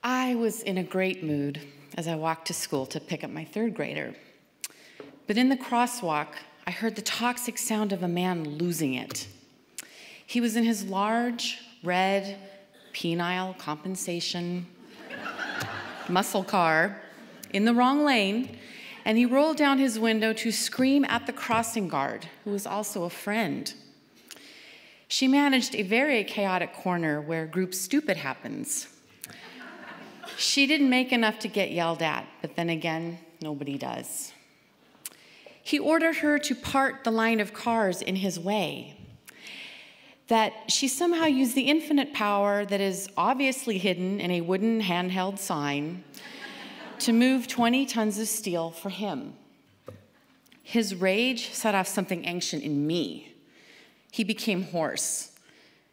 I was in a great mood as I walked to school to pick up my third grader. But in the crosswalk, I heard the toxic sound of a man losing it. He was in his large, red, penile compensation muscle car in the wrong lane, and he rolled down his window to scream at the crossing guard, who was also a friend. She managed a very chaotic corner where group stupid happens. She didn't make enough to get yelled at, but then again, nobody does. He ordered her to part the line of cars in his way, that she somehow used the infinite power that is obviously hidden in a wooden handheld sign to move 20 tons of steel for him. His rage set off something ancient in me. He became hoarse.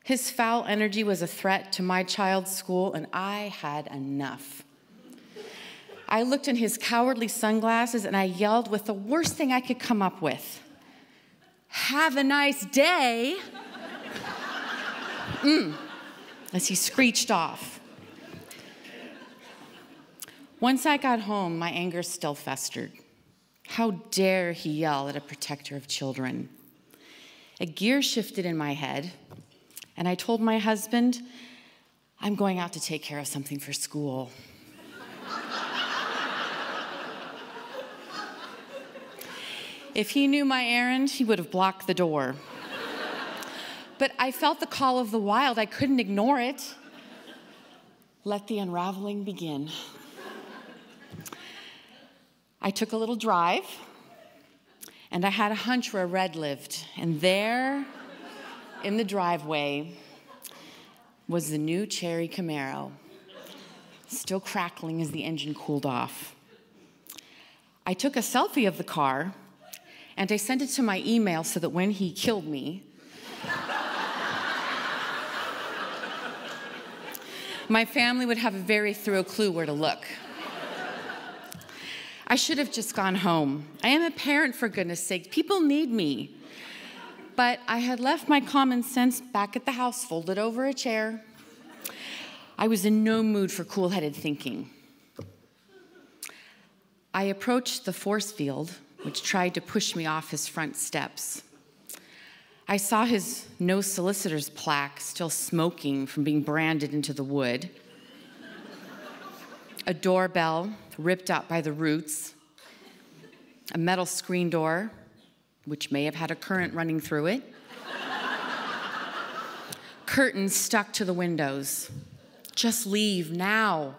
His foul energy was a threat to my child's school, and I had enough. I looked in his cowardly sunglasses, and I yelled with the worst thing I could come up with. "Have a nice day," as he screeched off. Once I got home, my anger still festered. How dare he yell at a protector of children? A gear shifted in my head, and I told my husband, "I'm going out to take care of something for school." If he knew my errand, he would have blocked the door. But I felt the call of the wild. I couldn't ignore it. Let the unraveling begin. I took a little drive, and I had a hunch where Red lived. And there, in the driveway, was the new cherry Camaro, still crackling as the engine cooled off. I took a selfie of the car, and I sent it to my email so that when he killed me, my family would have a very thorough clue where to look. I should have just gone home. I am a parent, for goodness sake. People need me. But I had left my common sense back at the house, folded over a chair. I was in no mood for cool-headed thinking. I approached the force field, which tried to push me off his front steps. I saw his no solicitors plaque still smoking from being branded into the wood. A doorbell ripped out by the roots. A metal screen door, which may have had a current running through it. Curtains stuck to the windows. Just leave now.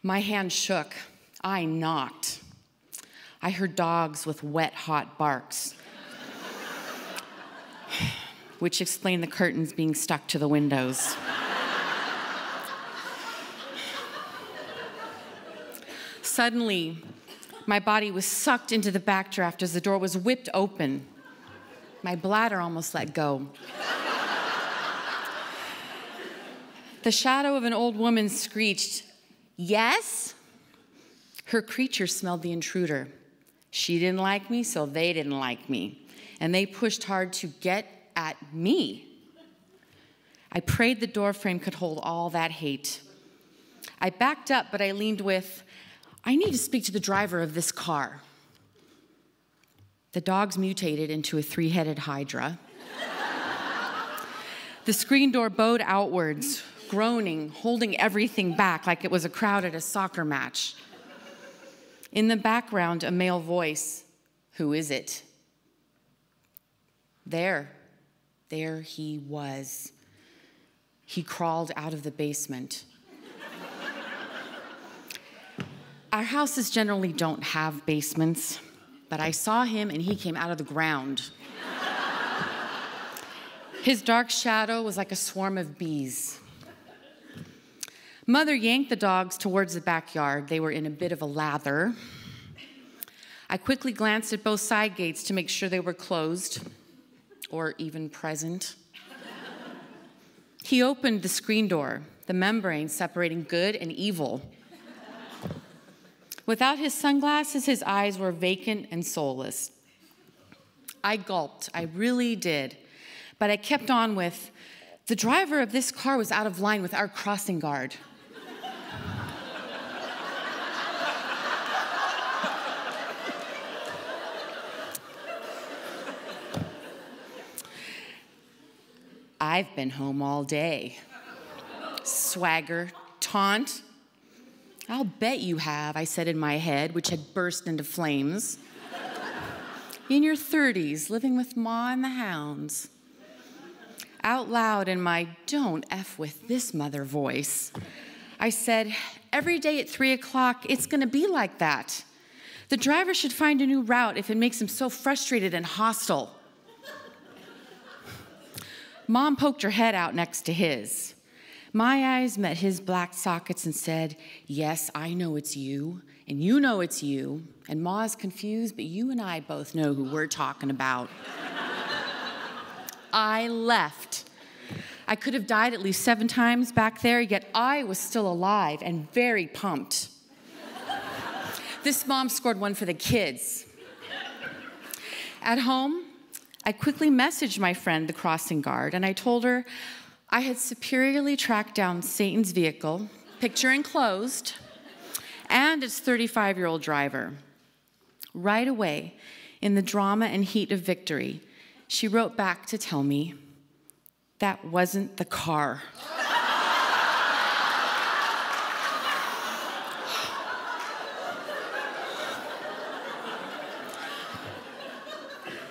My hand shook. I knocked. I heard dogs with wet, hot barks, which explained the curtains being stuck to the windows. Suddenly, my body was sucked into the backdraft as the door was whipped open. My bladder almost let go. The shadow of an old woman screeched, "Yes?" Her creature smelled the intruder. She didn't like me, so they didn't like me. And they pushed hard to get at me. I prayed the doorframe could hold all that hate. I backed up, but I leaned with, "I need to speak to the driver of this car." The dogs mutated into a three-headed hydra. The screen door bowed outwards, groaning, holding everything back like it was a crowd at a soccer match. In the background, a male voice, "Who is it?" There he was. He crawled out of the basement. Our houses generally don't have basements, but I saw him and he came out of the ground. His dark shadow was like a swarm of bees. Mother yanked the dogs towards the backyard. They were in a bit of a lather. I quickly glanced at both side gates to make sure they were closed or even present. He opened the screen door, the membrane separating good and evil. Without his sunglasses, his eyes were vacant and soulless. I gulped, I really did. But I kept on with, "The driver of this car was out of line with our crossing guard." I've been home all day. Swagger, taunt. I'll bet you have, I said in my head, which had burst into flames. In your 30s, living with Ma and the hounds. Out loud in my don't F with this mother voice, I said, every day at 3 o'clock, it's gonna be like that. The driver should find a new route if it makes him so frustrated and hostile. Mom poked her head out next to his. My eyes met his black sockets and said, yes, I know it's you, and you know it's you, and Ma's confused, but you and I both know who we're talking about. I left. I could have died at least 7 times back there, yet I was still alive and very pumped. This mom scored one for the kids. At home, I quickly messaged my friend, the crossing guard, and I told her I had superiorly tracked down Satan's vehicle, picture enclosed, and its 35-year-old driver. Right away, in the drama and heat of victory, she wrote back to tell me that wasn't the car.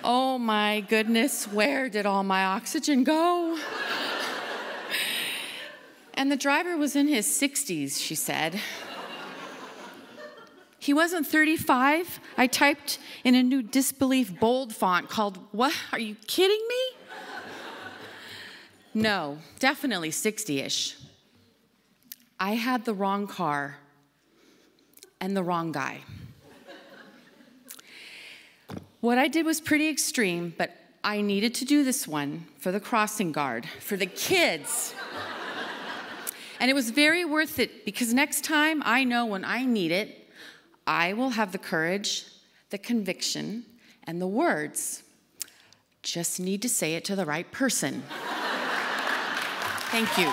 Oh my goodness, where did all my oxygen go? And the driver was in his 60s, she said. He wasn't 35? I typed in a new disbelief bold font called, what, are you kidding me? No, definitely 60-ish. I had the wrong car and the wrong guy. What I did was pretty extreme, but I needed to do this one for the crossing guard, for the kids. And it was very worth it because next time I know when I need it, I will have the courage, the conviction, and the words. Just need to say it to the right person. Thank you.